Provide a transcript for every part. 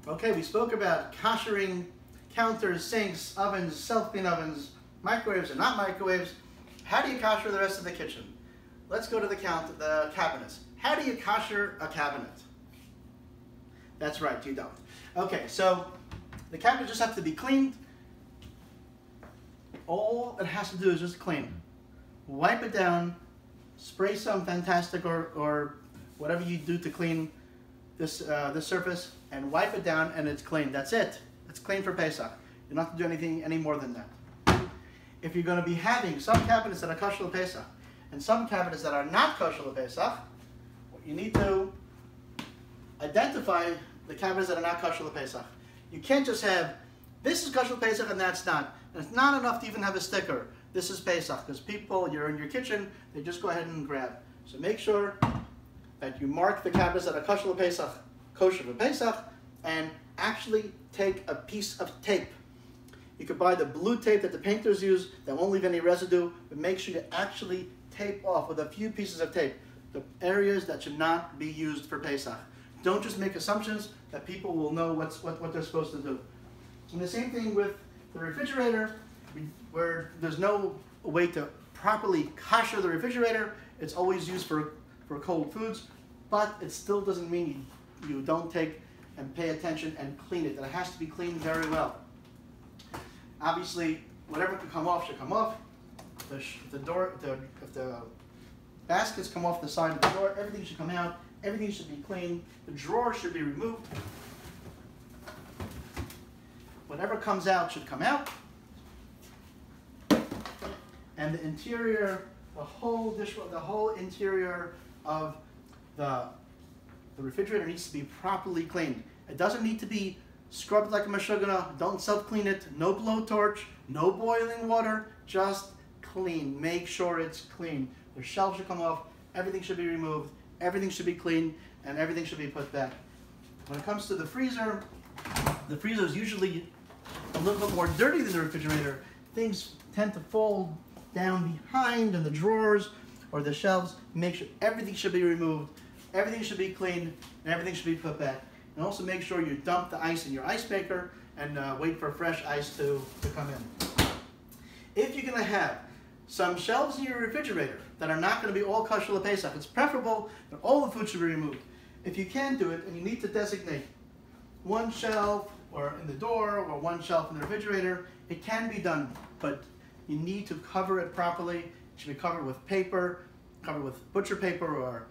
Okay, we spoke about koshering counters, sinks, ovens, self-clean ovens, microwaves and not microwaves. How do you kosher the rest of the kitchen? Let's go to the cabinets. How do you kosher a cabinet? That's right, you don't. Okay, so the cabinet just has to be cleaned. All it has to do is just clean. Wipe it down, spray some Fantastic or whatever you do to clean this surface, and wipe it down, and it's clean. That's it. It's clean for Pesach. You don't have to do anything any more than that. If you're going to be having some cabinets that are kosher Pesach and some cabinets that are not kosher Pesach, you need to identify the cabinets that are not kosher Pesach. You can't just have, this is kosher Pesach and that's not. And it's not enough to even have a sticker, this is Pesach, because people, you're in your kitchen, they just go ahead and grab. So make sure that you mark the cabinets that are kosher Pesach, kosher for Pesach, and actually take a piece of tape. You could buy the blue tape that the painters use that won't leave any residue, but make sure you actually tape off with a few pieces of tape the areas that should not be used for Pesach. Don't just make assumptions that people will know what they're supposed to do. And the same thing with the refrigerator, where there's no way to properly kosher the refrigerator. It's always used for cold foods, but it still doesn't mean you don't take and pay attention and clean it. It has to be cleaned very well. Obviously, whatever can come off should come off. If the baskets come off the side of the door, everything should come out. Everything should be clean. The drawer should be removed. Whatever comes out should come out. And the interior, the whole interior of the refrigerator needs to be properly cleaned. It doesn't need to be scrubbed like a mashugana. Don't self-clean it. No blowtorch, no boiling water, just clean. Make sure it's clean. The shelves should come off. Everything should be removed. Everything should be clean, and everything should be put back. When it comes to the freezer is usually a little bit more dirty than the refrigerator. Things tend to fall down behind in the drawers or the shelves. Make sure everything should be removed, everything should be cleaned, and everything should be put back. And also make sure you dump the ice in your ice maker and wait for fresh ice to come in. If you're going to have some shelves in your refrigerator that are not going to be all kosher l'Pesach, it's preferable that all the food should be removed. If you can't do it and you need to designate one shelf or in the door or one shelf in the refrigerator, it can be done, but you need to cover it properly. It should be covered with paper, covered with butcher paper or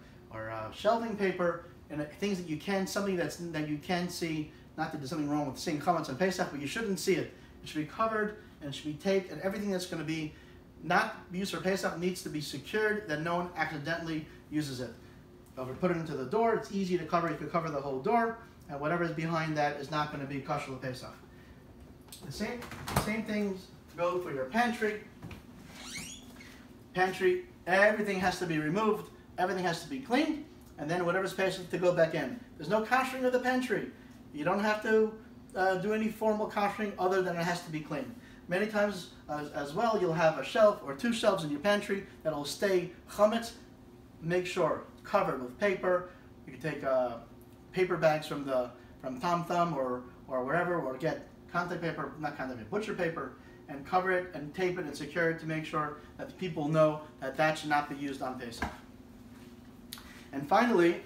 shelving paper, and things that you can, something that you can see. Not that there's something wrong with seeing chametz on Pesach, but you shouldn't see it. It should be covered and it should be taped, and everything that's going to be not used for Pesach needs to be secured that no one accidentally uses it. If we put it into the door, it's easy to cover. You can cover the whole door, and whatever is behind that is not going to be kosher l'Pesach. The same things go for your pantry. Pantry, everything has to be removed, everything has to be cleaned, and then whatever's Pesach to go back in. There's no koshering of the pantry. You don't have to do any formal koshering other than it has to be cleaned. Many times as well, you'll have a shelf or two shelves in your pantry that'll stay chametz. Make sure covered with paper. You can take paper bags from Tom Thumb or wherever, or get contact paper, not contact paper, butcher paper, and cover it and tape it and secure it to make sure that the people know that that should not be used on Pesach. And finally,